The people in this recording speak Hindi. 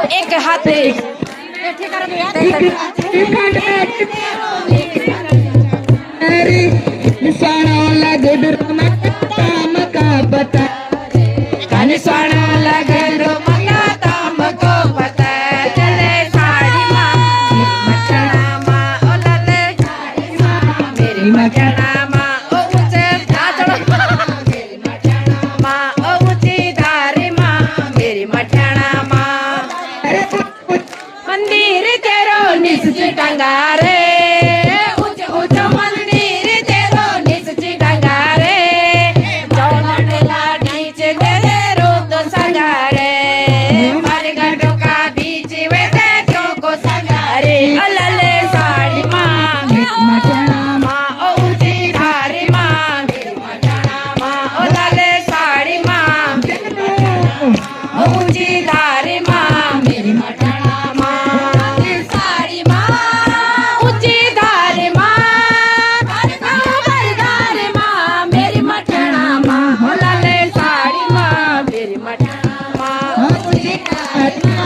एक हाथे निशाना गुडरू काम का बता निशाना लगे रो मका ताम को पता चले साड़ी माँ मचना माँ ओ लले मेरी मचना माँ ओ ऊंचे चढ़ो मेरी मचना माँ ओ ऊंची धारी माँ मेरी मचना माँ मंदिर तेरो निश्च टंगारे ऊंचे ऊंचे मंदिर तेरो निश्च टंगारे चौलट लाठी चे तेरे रोत संगारे मारे गटों का बीच वे तेरों को संगारे अल्ले साड़ी माँ मेरी मचना माँ ओ ऊंची धारी माँ मेरी मचना माँ ओ लले साड़ी माँ ओ ऊंची धारी माँ मेरी मचना माँ साड़ी माँ ऊंची धारी माँ धारी माँ मेरी मचना माँ ओ लले साड़ी माँ मेरी मचना माँ ऊंची धारी माँ